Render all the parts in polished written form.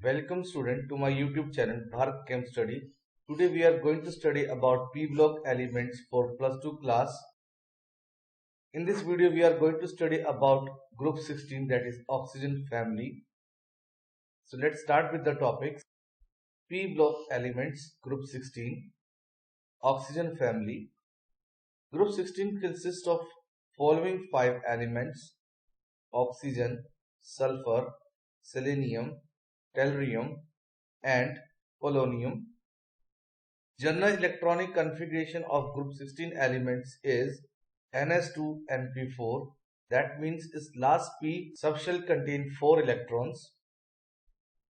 Welcome student to my YouTube channel Bharat Chem Study. Today we are going to study about P block elements for plus 2 class. In this video we are going to study about group 16, that is oxygen family. So let's start with the topics. P block elements group 16, oxygen family. Group 16 consists of following 5 elements: oxygen, sulfur, selenium, tellurium and polonium. General electronic configuration of group 16 elements is Ns2Np4. That means its last p subshell contain 4 electrons.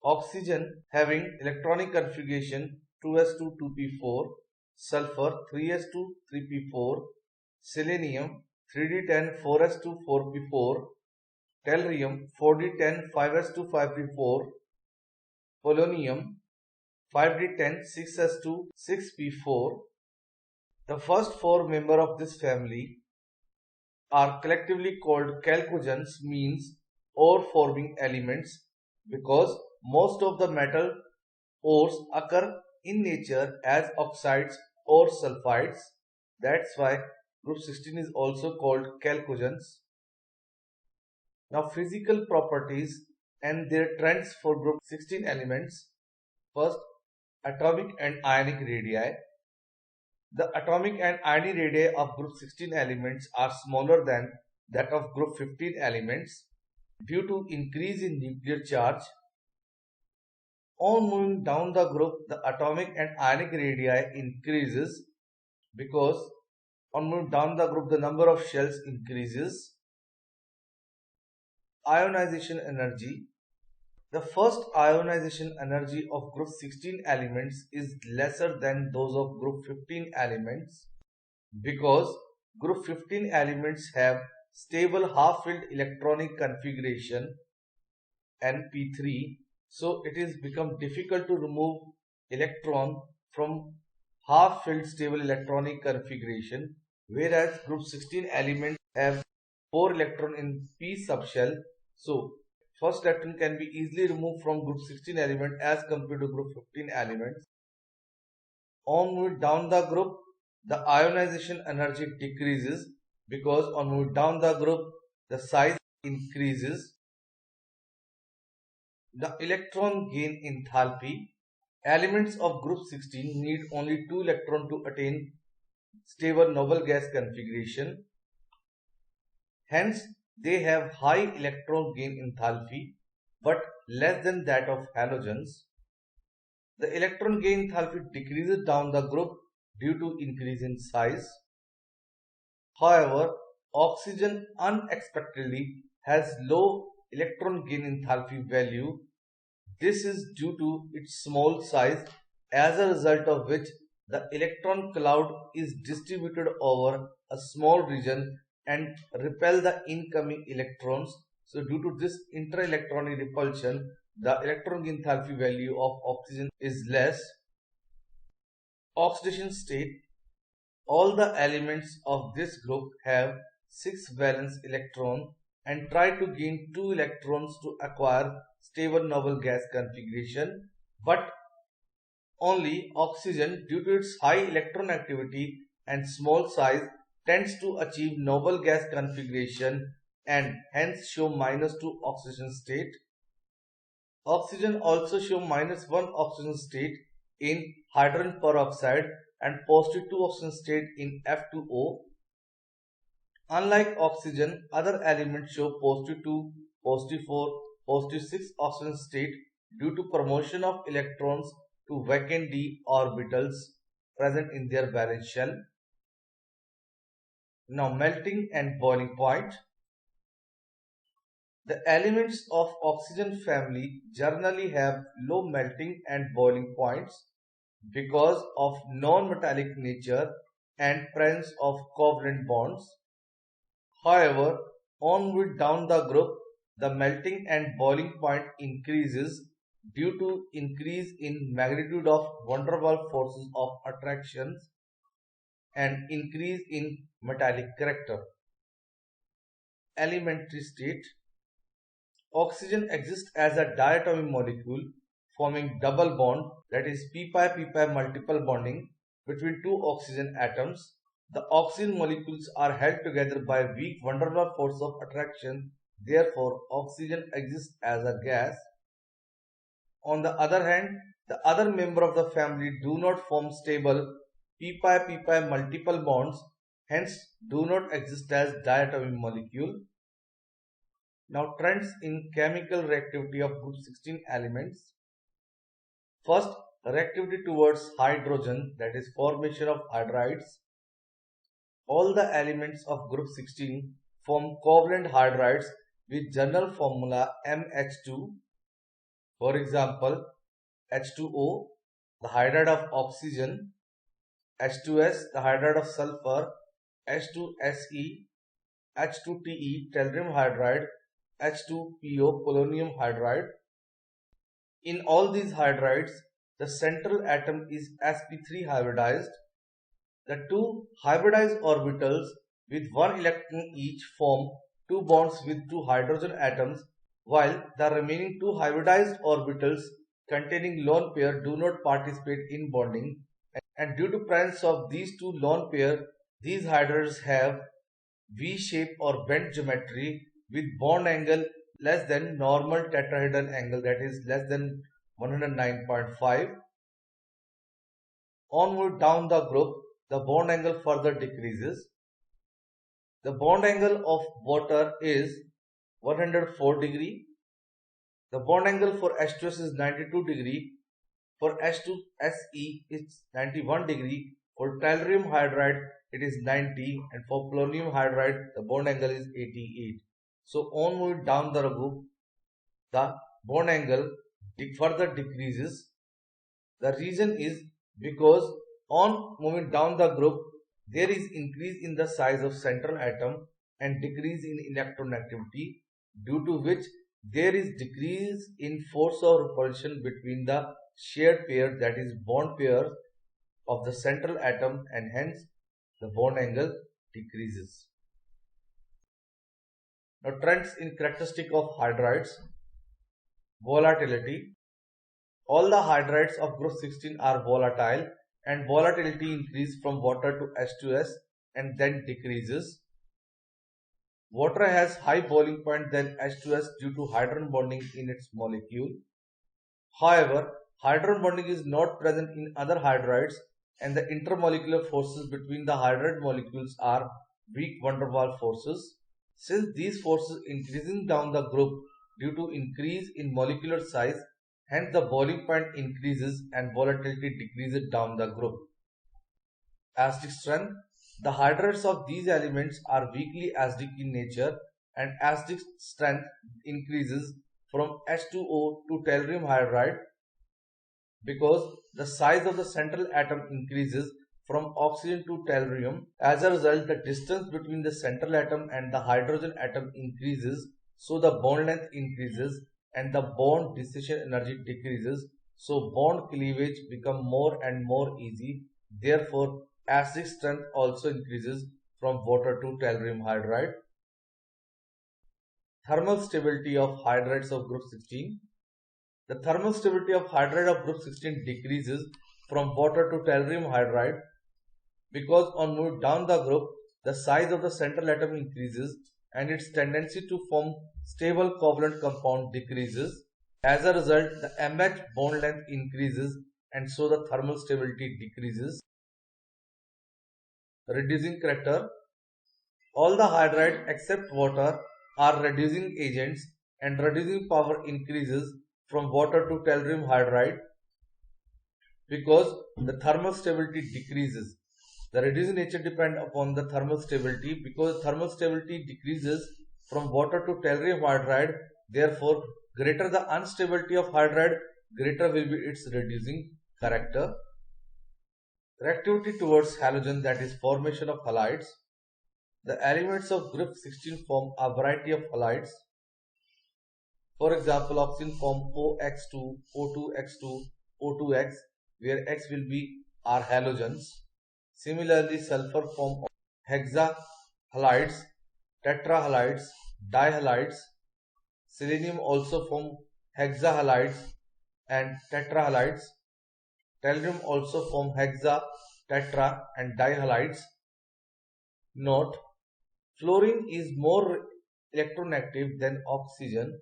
Oxygen having electronic configuration 2s2 2p4, sulfur 3s2 3p4, selenium 3d10 4s2 4p4, tellurium 4d10 5s2 5p4, polonium 5d10 6s2 6p4. The first 4 members of this family are collectively called chalcogens, means ore forming elements, because most of the metal ores occur in nature as oxides or sulfides. That's why group 16 is also called chalcogens. Now physical properties and their trends for group 16 elements. First, atomic and ionic radii. The atomic and ionic radii of group 16 elements are smaller than that of group 15 elements due to increase in nuclear charge. On moving down the group, the atomic and ionic radii increases because on moving down the group, the number of shells increases. Ionization energy. The first ionization energy of group 16 elements is lesser than those of group 15 elements because group 15 elements have stable half-filled electronic configuration Np3, so it is become difficult to remove electron from half-filled stable electronic configuration, whereas group 16 elements have 4 electron in p subshell, so first electron can be easily removed from group 16 element as compared to group 15 elements. On moving down the group, the ionization energy decreases because on moving down the group, the size increases. The electron gain enthalpy. Elements of group 16 need only 2 electrons to attain stable noble gas configuration. Hence, they have high electron gain enthalpy but less than that of halogens. The electron gain enthalpy decreases down the group due to increase in size. However, oxygen unexpectedly has low electron gain enthalpy value. This is due to its small size, as a result of which the electron cloud is distributed over a small region and repel the incoming electrons. So due to this inter-electronic repulsion, the electron enthalpy value of oxygen is less. Oxidation state. All the elements of this group have 6 valence electron and try to gain 2 electrons to acquire stable noble gas configuration, but only oxygen, due to its high electron activity and small size, tends to achieve noble gas configuration and hence show -2 oxidation state. Oxygen also show -1 oxidation state in hydrogen peroxide and +2 oxidation state in F2O. Unlike oxygen, other elements show +2, +4, +6 oxidation state due to promotion of electrons to vacant d orbitals present in their valence shell. Now melting and boiling point. The elements of oxygen family generally have low melting and boiling points because of non-metallic nature and presence of covalent bonds. However, on with down the group, the melting and boiling point increases due to increase in magnitude of van der Waals forces of attraction and increase in metallic character. Elementary state. Oxygen exists as a diatomic molecule forming double bond, that is p-pi multiple bonding between two oxygen atoms. The oxygen molecules are held together by weak van der Waals force of attraction. Therefore, oxygen exists as a gas. On the other hand, the other member of the family do not form stable p-pi multiple bonds, hence do not exist as diatomic molecule. Now, trends in chemical reactivity of group 16 elements. First, reactivity towards hydrogen, that is formation of hydrides. All the elements of group 16 form covalent hydrides with general formula MH2. For example, H2O, the hydride of oxygen, H2S, the hydride of sulfur, H2SE, H2TE, tellurium hydride, H2PO, polonium hydride. In all these hydrides, the central atom is sp3 hybridized. The two hybridized orbitals with one electron each form two bonds with two hydrogen atoms, while the remaining two hybridized orbitals containing lone pair do not participate in bonding, and due to presence of these two lone pair, these hydrides have V-shape or bent geometry with bond angle less than normal tetrahedral angle, that is less than 109.5. Onward down the group, the bond angle further decreases. The bond angle of water is 104 degree. The bond angle for H2S is 92 degree. For H2SE it's 91 degree. For tellurium hydride it is 90, and for polonium hydride the bond angle is 88. So onward down the group, the bond angle further decreases. The reason is because on moving down the group, there is increase in the size of central atom and decrease in electronegatividity, due to which there is decrease in force of repulsion between the shared pair, that is bond pair of the central atom, and hence the bond angle decreases. Now, trends in characteristic of hydrides. Volatility. All the hydrides of group 16 are volatile, and volatility increases from water to H2S and then decreases. Water has high boiling point than H2S due to hydrogen bonding in its molecule. However, hydrogen bonding is not present in other hydrides, and the intermolecular forces between the hydride molecules are weak van der Waals forces. Since these forces increasing down the group due to increase in molecular size, hence the boiling point increases and volatility decreases down the group. Acidic strength. The hydrides of these elements are weakly acidic in nature, and acidic strength increases from H2O to tellurium hydride because the size of the central atom increases from oxygen to tellurium. As a result, the distance between the central atom and the hydrogen atom increases, so the bond length increases and the bond dissociation energy decreases, so bond cleavage become more and more easy. Therefore, acidic strength also increases from water to tellurium hydride. Thermal stability of hydrides of group 16. The thermal stability of hydride of group 16 decreases from water to tellurium hydride because on moving down the group, the size of the central atom increases and its tendency to form stable covalent compound decreases. As a result, the MH bond length increases and so the thermal stability decreases. Reducing character. All the hydrides except water are reducing agents, and reducing power increases from water to tellurium hydride because the thermal stability decreases. The reducing nature depends upon the thermal stability because thermal stability decreases from water to tellurium hydride. Therefore, greater the unstability of hydride, greater will be its reducing character. Reactivity towards halogen, that is formation of halides. The elements of group 16 form a variety of halides. For example, oxygen form OX2, O2X2, O2X, where X will be our halogens. Similarly, sulfur form hexahalides, tetrahalides, dihalides. Selenium also form hexahalides, and tetrahalides. Tellurium also form hexa, tetra and dihalides. Note: fluorine is more electronegative than oxygen.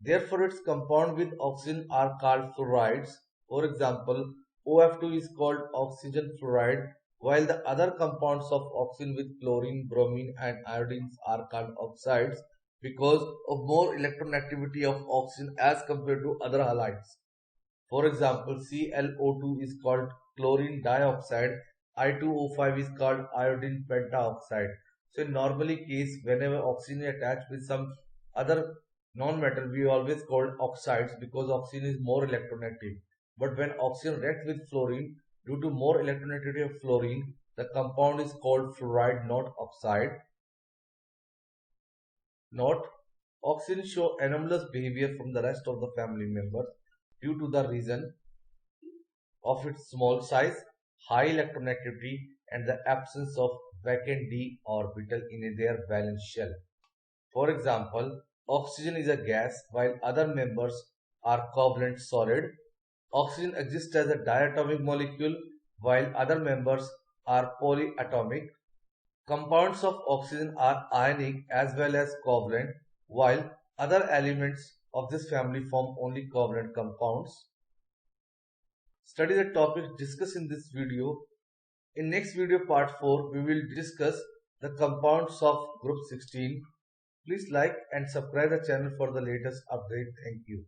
Therefore, its compound with oxygen are called fluorides. For example, OF2 is called oxygen fluoride, while the other compounds of oxygen with chlorine, bromine, and iodines are called oxides because of more electronegativity of oxygen as compared to other halides. For example, ClO2 is called chlorine dioxide, I2O5 is called iodine pentaoxide. So in normally case, whenever oxygen is attached with some other non-metal, we always call oxides because oxygen is more electronegative. But when oxygen reacts with fluorine, due to more electronegativity of fluorine, the compound is called fluoride, not oxide. Note: oxygen show anomalous behavior from the rest of the family members due to the reason of its small size, high electronegativity, and the absence of vacant d orbital in their valence shell. For example, oxygen is a gas while other members are covalent solid. Oxygen exists as a diatomic molecule while other members are polyatomic. Compounds of oxygen are ionic as well as covalent, while other elements of this family form only covalent compounds. Study the topics discussed in this video. In next video part 4, we will discuss the compounds of group 16. Please like and subscribe the channel for the latest update. Thank you.